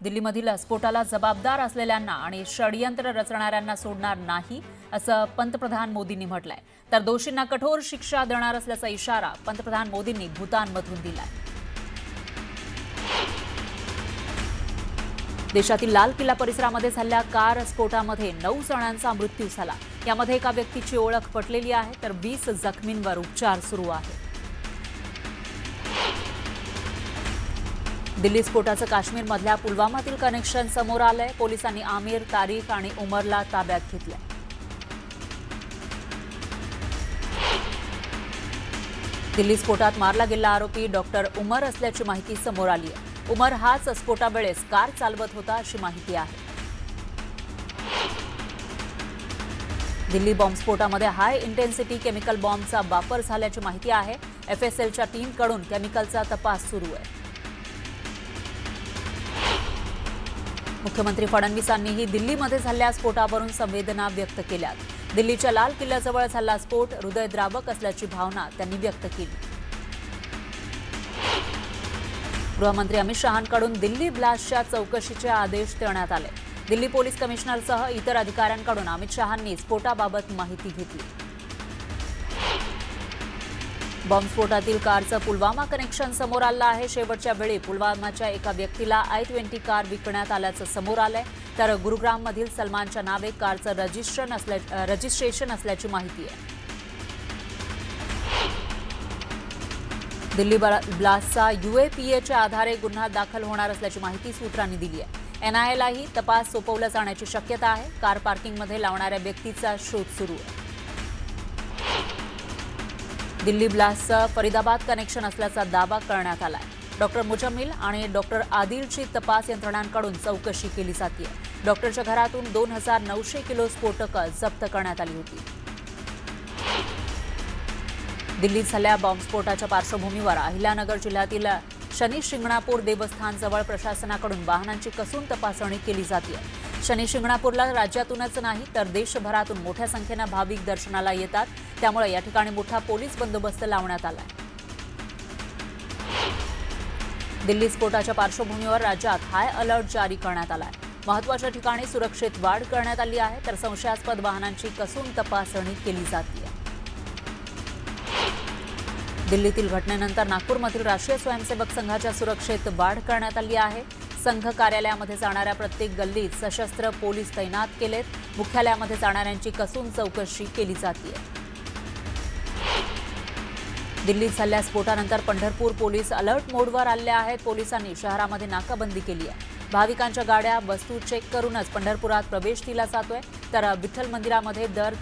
दिल्लीमधील स्फोटाला जबाबदार असलेल्यांना आणि षडयंत्र रचणाऱ्यांना सोडणार नाही असं पंतप्रधान मोदींनी म्हटलंय। तर दोषींना कठोर शिक्षा देणार असल्याचा इशारा पंतप्रधान मोदींनी भूतानमधून दिलाय। देशातील लाल किल्ला परिसरामध्ये झालेल्या कार स्फोटामध्ये 9 जणांचा मृत्यू झाला। यामध्ये एका व्यक्तीची ओळख पटलेली आहे, तर 20 जखमींवर उपचार सुरू आहेत। दिल्ली स्फोटाचं काश्मीरमधल्या पुलवामातील कनेक्शन समोर आलंय। पोलिसांनी आमिर, तारिक आणि उमरला ताब्यात घेतलंय। दिल्ली स्फोटात मारला गेलेला आरोपी डॉक्टर उमर असल्याची माहिती समोर आली आहे। उमर हाच स्फोटावेळेस कार चालवत होता अशी माहिती आहे। दिल्ली बॉम्बस्फोटामध्ये हाय इंटेन्सिटी केमिकल बॉम्बचा वापर झाल्याची माहिती आहे। एफएसएलच्या टीमकडून केमिकलचा तपास सुरू आहे। मुख्यमंत्री फडणवीसांनीही दिल्लीमध्ये झालेल्या स्फोटावरून संवेदना व्यक्त केल्या। दिल्लीच्या लाल किल्ल्याजवळ झालेला स्फोट हृदयद्रावक असल्याची भावना त्यांनी व्यक्त केली। गृहमंत्री अमित शहांकडून दिल्ली ब्लास्टच्या चौकशीचे आदेश देण्यात आले। दिल्ली पोलीस कमिशनरसह इतर अधिकाऱ्यांकडून अमित शहांनी स्फोटाबाबत माहिती घेतली। बॉम्बस्फोटातील कारचं पुलवामा कनेक्शन समोर आलं आहे। शेवटच्या वेळी पुलवामाच्या एका व्यक्तीला i20 कार विकण्यात आल्याचं समोर आलंय, तर गुरुग्राममधील सलमानच्या नावे कारचं रजिस्ट्रेशन असल्याची माहिती आहे। दिल्ली ब्लास्टचा UAPAच्या आधारे गुन्हा दाखल होणार असल्याची माहिती सूत्रांनी दिली आहे। NIAलाही तपास सोपवला जाण्याची शक्यता आहे। कार पार्किंगमध्ये लावणाऱ्या व्यक्तीचा शोध सुरू आहे। दिल्ली ब्लास्टचं फरीदाबाद कनेक्शन असल्याचा दावा करण्यात आलाय। डॉक्टर मुजम्मिल आणि डॉक्टर आदिलची तपास यंत्रणांकडून चौकशी केली जाते। डॉक्टरच्या घरातून 2900 किलो स्फोटकं जप्त करण्यात आली होती। दिल्लीत झालेल्या बॉम्बस्फोटाच्या पार्श्वभूमीवर अहिल्यानगर जिल्ह्यातील शनी शिंगणापूर देवस्थानजवळ प्रशासनाकडून वाहनांची कसून तपासणी केली जाते। शनी शिंगणापूरला राज्यातूनच नाही तर देशभरातून मोठ्या संख्येने भाविक दर्शनाला येतात, त्यामुळे या ठिकाणी मोठा पोलीस बंदोबस्त लावण्यात आलाय। दिल्ली स्फोटाच्या पार्श्वभूमीवर राज्यात हाय अलर्ट जारी करण्यात आलाय। महत्त्वाच्या ठिकाणी सुरक्षेत वाढ करण्यात आली आहे, तर संशयास्पद वाहनांची कसून तपासणी केली जाते। दिल्लीतील घटनेनंतर नागपूरमधील राष्ट्रीय स्वयंसेवक संघाच्या सुरक्षेत वाढ करण्यात आली आहे। संघ कार्यालयामध्ये जाणाऱ्या प्रत्येक गल्लीत सशस्त्र पोलीस तैनात केलेत। मुख्यालयामध्ये जाणाऱ्यांची कसून चौकशी केली जाते। दिल्लीत झालेल्या स्फोटानंतर पंढरपूर पोलीस अलर्ट मोडवर आले आहेत। पोलिसांनी शहरामध्ये नाकाबंदी केली आहे। भाविकांच्या गाड्या, वस्तू चेक करूनच पंढरपुरात प्रवेश दिला जातोय, तर विठ्ठल मंदिरामध्ये दर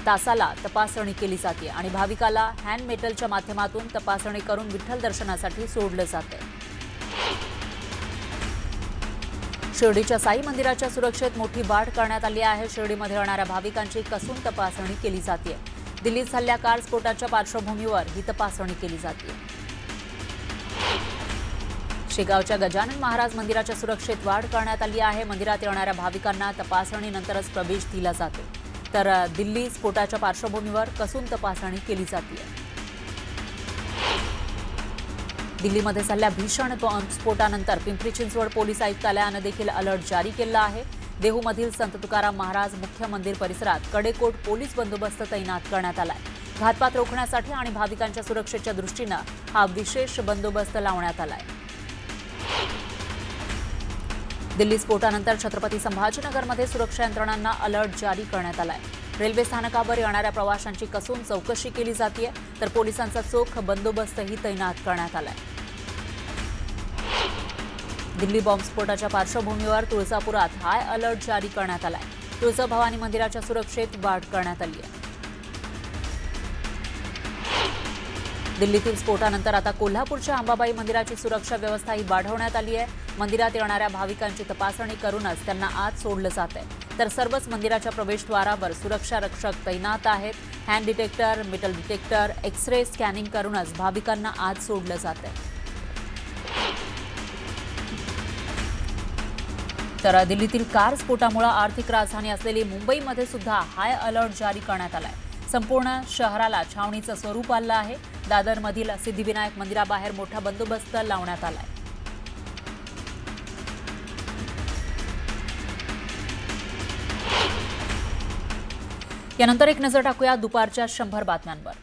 तासाला तपासणी केली जाते आणि भाविकाला हँड मेटलच्या माध्यमातून तपासणी करून विठ्ठल दर्शनासाठी सोडलं जाते। शिर्डीच्या साई मंदिराच्या सुरक्षेत मोठी वाढ करण्यात आली आहे। शिर्डीमध्ये येणाऱ्या भाविकांची कसून तपासणी केली जाते। दिल्लीत झालेल्या कार स्फोटाच्या पार्श्वभूमीवर ही तपासणी केली जाते। शेगावच्या गजानन महाराज मंदिराच्या सुरक्षेत वाढ करण्यात आली आहे। मंदिरात येणाऱ्या भाविकांना तपासणीनंतरच प्रवेश दिला जातो, तर दिल्ली स्फोटाच्या पार्श्वभूमीवर कसून तपासणी केली जाते। दिल्लीमध्ये झालेल्या भीषण बॉम्बस्फोटानंतर पिंपरी चिंचवड पोलीस आयुक्तालयाने देखील अलर्ट जारी केला आहे। देहूमधील संत तुकाराम महाराज मुख्य मंदिर परिसरात कडेकोट पोलीस बंदोबस्त तैनात करण्यात आलाय। घातपात रोखण्यासाठी आणि भाविकांच्या सुरक्षेच्या दृष्टीने हा विशेष बंदोबस्त लावण्यात आलाय। दिल्ली स्फोटानंतर छत्रपती संभाजीनगरमध्ये सुरक्षा यंत्रणांना अलर्ट जारी करण्यात आलाय। रेल्वे स्थानकावर येणाऱ्या प्रवाशांची कसून चौकशी केली जाते, तर पोलिसांचा चोख बंदोबस्तही तैनात करण्यात आलाय। दिल्ली बॉम्बस्फोटाच्या पार्श्वभूमीवर तुळजापुरात हाय अलर्ट जारी करण्यात आलाय। तुळजाभवानी मंदिराच्या सुरक्षेत वाढ करण्यात आली आहे। दिल्लीतील स्फोटानंतर आता कोल्हापूरच्या अंबाबाई मंदिराची सुरक्षा व्यवस्थाही वाढवण्यात आली आहे। मंदिरात येणाऱ्या भाविकांची तपासणी करूनच त्यांना आत सोडलं जात आहे, तर सर्वच मंदिराच्या प्रवेशद्वारावर सुरक्षा रक्षक तैनात आहेत। Hand detector, metal detector, X ray scanning करूनच भाविकांना आत सोडलं जात आहे। तर दिल्लीतील कार स्फोटामुळे आर्थिक राजधानी असलेली मुंबईमध्ये सुद्धा हाय अलर्ट जारी करण्यात आलाय। संपूर्ण शहराला छावणीचं स्वरूप आलं आहे। दादरमधील सिद्धिविनायक मंदिराबाहेर मोठा बंदोबस्त लावण्यात आलाय। यानंतर एक नजर टाकूया दुपारच्या 100 बातम्यांवर।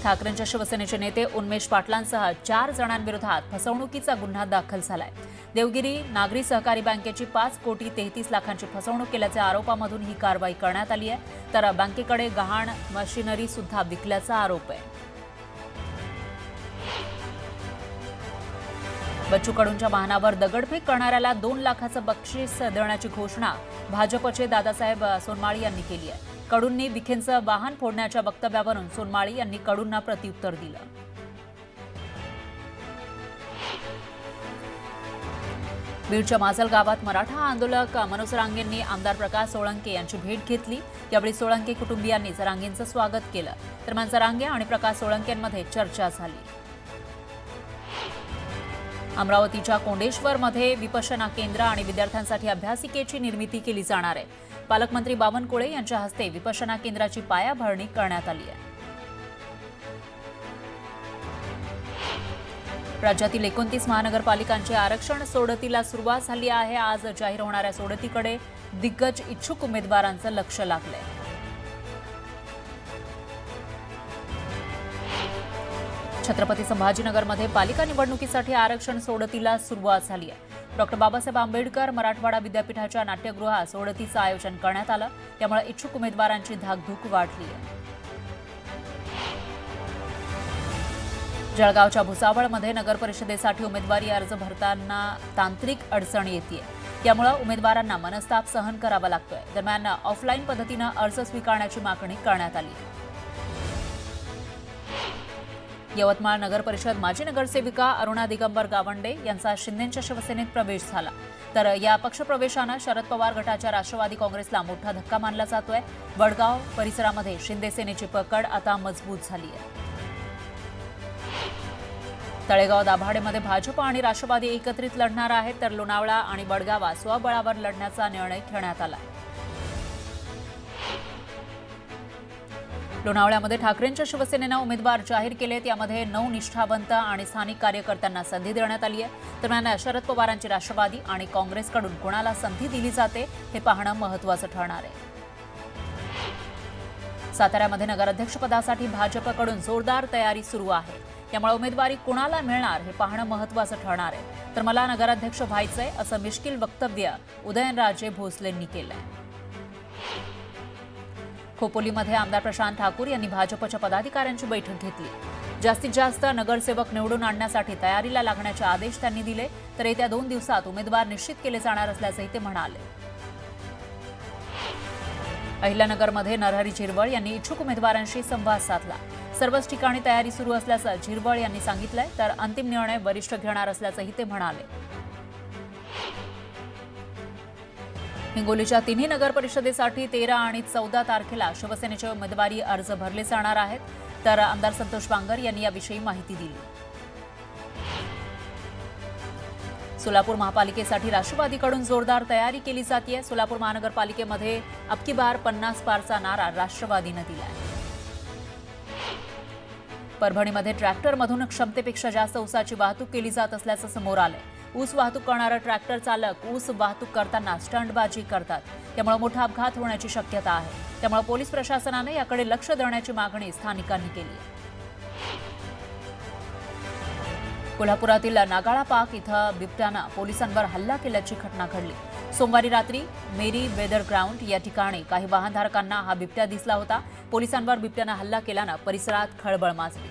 ठाकरेंच्या शिवसेनेचे नेते उन्मेष पाटलांसह 4 जणांविरोधात फसवणुकीचा गुन्हा दाखल झालाय। देवगिरी नागरी सहकारी बँकेची 5 कोटी 33 लाखांची फसवणूक केल्याच्या आरोपामधून ही कारवाई करण्यात आली आहे। तर बँकेकडे गहाण मशिनरी सुद्धा विकल्याचा आरोप आहे। बच्चू कडूंच्या वाहनावर दगडफेक करणाऱ्याला 2 लाखाचं बक्षीस देण्याची घोषणा भाजपचे दादासाहेब सोनमाळी यांनी केली आहे। कडूंनी विखेंचं वाहन फोडण्याच्या वक्तव्यावरून सोनमाळी यांनी कडूंना प्रत्युत्तर दिलं। बीडच्या माजल गावात मराठा आंदोलक मनोज रांगेंनी आमदार प्रकाश सोळंके यांची भेट घेतली। यावेळी सोळंके कुटुंबियांनी रांगेंचं स्वागत केलं। दरम्यान रांगे आणि प्रकाश सोळंकेंमध्ये चर्चा झाली। अमरावतीच्या कोंडेश्वरमध्ये विपश्यना केंद्र आणि विद्यार्थ्यांसाठी अभ्यासिकेची निर्मिती केली जाणार आहे। पालकमंत्री बावनकुळे यांच्या हस्ते विपश्यना केंद्राची पायाभरणी करण्यात आली आहे। राज्यातील 29 महानगरपालिकांचे आरक्षण सोडतीला सुरुवात झाली आहे। आज जाहीर होणाऱ्या सोडतीकडे दिग्गज इच्छुक उमेदवारांचं लक्ष लागलंय। छत्रपती संभाजीनगरमध्ये पालिका निवडणुकीसाठी आरक्षण सोडतीला सुरुवात झाली आहे। डॉक्टर बाबासाहेब आंबेडकर मराठवाडा विद्यापीठाच्या नाट्यगृहात सोडतीचं आयोजन करण्यात आलं। त्यामुळे इच्छुक उमेदवारांची धाकधूक वाढली आहे। जळगावच्या भुसावळमध्ये नगरपरिषदेसाठी उमेदवारी अर्ज भरताना तांत्रिक अडचण येते। त्यामुळे उमेदवारांना मनस्ताप सहन करावा लागतोय। दरम्यान ऑफलाईन पद्धतीने अर्ज स्वीकारण्याची मागणी करण्यात आली आहे। यवतमाळ नगर परिषद माजी नगरसेविका अरुणा दिगंबर गावंडे यांचा शिंदेंच्या शिवसेनेत प्रवेश झाला। तर या पक्षप्रवेशाने शरद पवार गटाच्या राष्ट्रवादी काँग्रेसला मोठा धक्का मानला जातोय। वडगाव परिसरामध्ये शिंदे सेनेची पकड आता मजबूत झाली आहे। तळेगाव दाभाडेमध्ये भाजप आणि राष्ट्रवादी एकत्रित लढणार आहेत। तर लोणावळा आणि वडगावात स्वबळावर लढण्याचा निर्णय घेण्यात आला आहे। लोणावळ्यामध्ये ठाकरेंच्या शिवसेनेनं उमेदवार जाहीर केलेत। यामध्ये 9 निष्ठावंत आणि स्थानिक कार्यकर्त्यांना संधी देण्यात आली आहे। दरम्यान शरद पवारांची राष्ट्रवादी आणि काँग्रेसकडून कोणाला संधी दिली जाते हे पाहणं महत्त्वाचं ठरणार आहे। साताऱ्यामध्ये नगराध्यक्षपदासाठी भाजपकडून जोरदार तयारी सुरू आहे। त्यामुळे उमेदवारी कोणाला मिळणार हे पाहणं महत्त्वाचं ठरणार आहे। तर मला नगराध्यक्ष व्हायचंय असं मिश्किल वक्तव्य उदयनराजे भोसलेंनी केलंय। खोपोलीमध्ये आमदार प्रशांत ठाकूर यांनी भाजपच्या पदाधिकाऱ्यांची बैठक घेतली। जास्तीत जास्त नगरसेवक निवडून आणण्यासाठी तयारीला लागण्याचे आदेश त्यांनी दिले। तर येत्या 2 दिवसात उमेदवार निश्चित केले जाणार असल्याचंही ते म्हणाले। अहिल्यानगरमध्ये नरहरी झिरवळ यांनी इच्छुक उमेदवारांशी संवाद साधला। सर्वच ठिकाणी तयारी सुरू असल्याचं झिरवळ यांनी सांगितलंय। तर अंतिम निर्णय वरिष्ठ घेणार असल्याचंही ते म्हणाले। हिंगोलीच्या 3ही नगर परिषदेसाठी 13 आणि 14 तारखेला शिवसेनेचे उमेदवारी अर्ज भरले जाणार आहेत। तर आमदार संतोष बांगर यांनी याविषयी माहिती दिली। सोलापूर महापालिकेसाठी राष्ट्रवादीकडून जोरदार तयारी केली जाते। सोलापूर महानगरपालिकेमध्ये अबकी बार 50 पारचा नारा राष्ट्रवादीने दिलाय। परभणीमध्ये ट्रॅक्टरमधून क्षमतेपेक्षा जास्त ऊसाची वाहतूक केली जात असल्याचं समोर आलंय। ऊस वाहतूक करणारा ट्रॅक्टर चालक ऊस वाहतूक करताना स्टंटबाजी करतात। त्यामुळे मोठा अपघात होण्याची शक्यता आहे। त्यामुळे पोलीस प्रशासनाने याकडे लक्ष देण्याची मागणी स्थानिकांनी केली आहे। कोल्हापुरातील नागाळा पार्क इथं बिबट्यानं पोलिसांवर हल्ला केल्याची घटना घडली। सोमवारी रात्री मेरी वेदर ग्राउंड या ठिकाणी काही वाहनधारकांना हा बिबट्या दिसला होता। पोलिसांवर बिबट्यानं हल्ला केल्यानं परिसरात खळबळ माजली।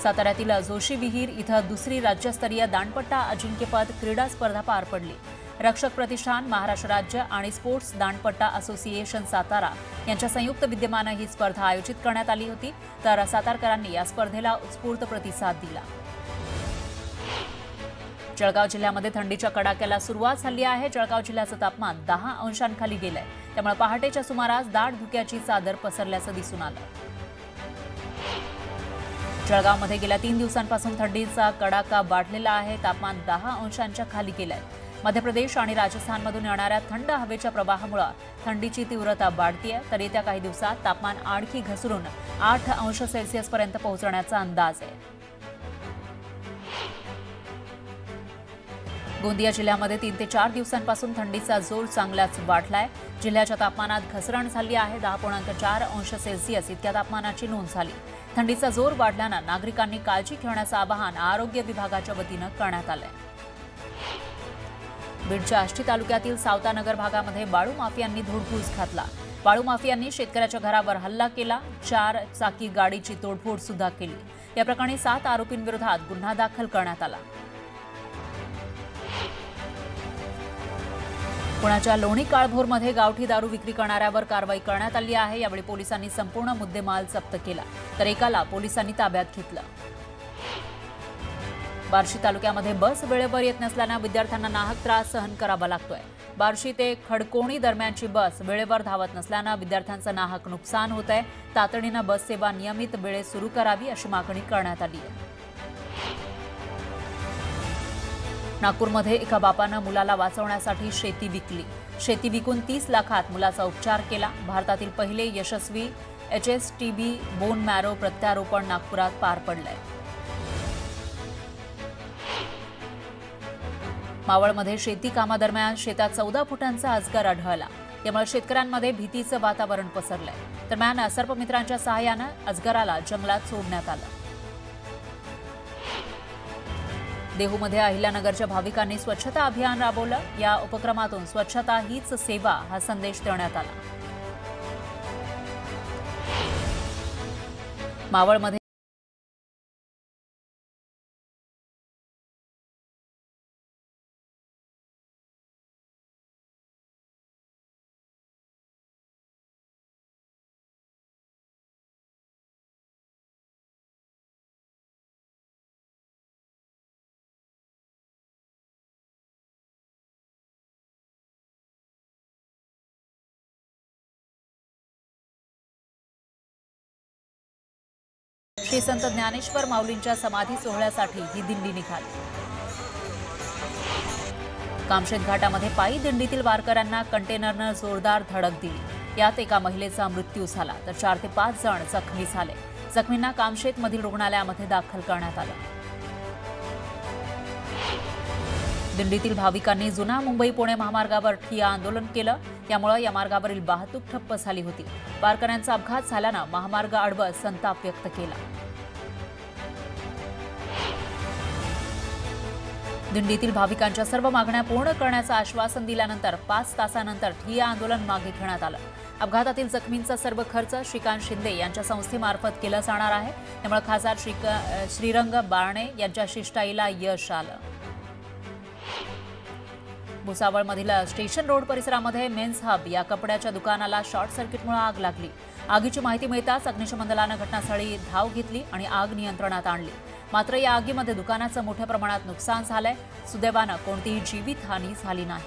साताऱ्यातील जोशी विहीर इथं दुसरी राज्यस्तरीय दांडपट्टा अजिंक्यपद क्रीडा स्पर्धा पार पडली। रक्षक प्रतिष्ठान, महाराष्ट्र राज्य आणि स्पोर्ट्स दांडपट्टा असोसिएशन सातारा यांच्या संयुक्त विद्यमाने ही स्पर्धा आयोजित करण्यात आली होती। तर सातारकरांनी या स्पर्धेला उत्स्फूर्त प्रतिसाद दिला। जळगाव जिल्ह्यामध्ये थंडीच्या कडाक्याला सुरुवात झाली आहे। जळगाव जिल्ह्याचं तापमान 10 अंशांखाली गेलंय। त्यामुळे पहाटेच्या सुमारास दाट धुक्याची चादर पसरल्याचं दिसून आलं। जळगावमध्ये गेल्या 3 दिवसांपासून थंडीचा कडाका वाढलेला आहे। तापमान 10 अंशांच्या खाली गेलंय। मध्य प्रदेश आणि राजस्थानमधून येणाऱ्या थंड हवेच्या प्रवाहामुळे थंडीची तीव्रता वाढतीये। तर येत्या काही दिवसात तापमान आणखी घसरून 8 अंश सेल्सिअसपर्यंत पोहोचण्याचा अंदाज आहे। गोंदिया जिल्ह्यामध्ये 3 ते 4 दिवसांपासून थंडीचा जोर चांगलाच वाढलाय। जिल्ह्याच्या तापमानात घसरण झाली आहे। 10.4 अंश सेल्सिअस इतक्या तापमानाची नोंद झाली। थंडीचा जोर वाढल्यानं नागरिकांनी काळजी घेण्याचं आवाहन आरोग्य विभागाच्या वतीनं करण्यात आलंय। बीडच्या आष्टी तालुक्यातील सावतानगर भागामध्ये बाळू माफियांनी धुडगूस घातला। बाळू माफियांनी शेतकऱ्याच्या घरावर हल्ला केला। 4 चाकी गाडीची तोडफोड सुद्धा केली। या प्रकरणी 7 आरोपींविरोधात गुन्हा दाखल करण्यात आला। पुण्याच्या लोणी काळभोरमध्ये गावठी दारू विक्री करणाऱ्यावर कारवाई करण्यात आली आहे। यावेळी पोलिसांनी संपूर्ण मुद्देमाल जप्त केला, तर एकाला पोलिसांनी ताब्यात घेतलं। बार्शी तालुक्यामध्ये बस वेळेवर येत नसल्यानं विद्यार्थ्यांना नाहक त्रास सहन करावा लागतोय। बार्शी ते खडकोणी दरम्यानची बस वेळेवर धावत नसल्यानं विद्यार्थ्यांचं नाहक नुकसान होत आहे। तातडीनं बस सेवा नियमित वेळेत सुरू करावी अशी मागणी करण्यात आली आहे। नागपूरमध्ये एका बापानं मुलाला वाचवण्यासाठी शेती विकली। शेती विकून 30 लाखात मुलाचा उपचार केला। भारतातील पहिले यशस्वी HSTB बोन मॅरो प्रत्यारोपण नागपुरात पार पडलंय। मावळमध्ये शेती कामादरम्यान शेतात 14 फुटांचा अजगर आढळला। त्यामुळे शेतकऱ्यांमध्ये भीतीचं वातावरण पसरलंय। दरम्यान सर्पमित्रांच्या सहाय्यानं अजगराला जंगलात सोडण्यात आलं। देहूमध्ये अहिल्यानगरच्या भाविकांनी स्वच्छता अभियान राबवलं। या उपक्रमातून स्वच्छता हीच सेवा हा संदेश देण्यात आला। मावळमध्ये श्री संत ज्ञानेश्वर माऊलींच्या समाधी सोहळ्यासाठी ही दिंडी निघाली। कामशेत घाटामध्ये पायी दिंडीतील वारकऱ्यांना कंटेनरनं जोरदार धडक दिली। यात एका महिलेचा मृत्यू झाला, तर 4 ते 5 जण जखमी झाले। जखमींना कामशेतमधील रुग्णालयामध्ये दाखल करण्यात आलं। दिंडीतील भाविकांनी जुना मुंबई पुणे महामार्गावर ठिय्या आंदोलन केलं। त्यामुळे या मार्गावरील वाहतूक ठप्प झाली होती। वारकऱ्यांचा अपघात झाल्यानं महामार्ग अडवत संताप व्यक्त केला। दिंडीतील भाविकांच्या सर्व मागण्या पूर्ण करण्याचं आश्वासन दिल्यानंतर 5 तासानंतर ठिय्या आंदोलन मागे घेण्यात आलं। अपघातातील जखमींचा सर्व खर्च श्रीकांत शिंदे यांच्या संस्थेमार्फत केला जाणार आहे। त्यामुळे खासदार श्रीरंग बारणे यांच्या शिष्टाईला यश आलं। भुसावळमधील स्टेशन रोड परिसरामध्ये मेन्स हब या कपड्याच्या दुकानाला शॉर्ट सर्किटमुळे आग लागली। आगीची माहिती मिळताच अग्निशमन दलानं घटनास्थळी धाव घेतली आणि आग नियंत्रणात आणली। मात्र या आगीमध्ये दुकानाचं मोठ्या प्रमाणात नुकसान झालंय। सुदैवानं कोणतीही जीवितहानी झाली नाही।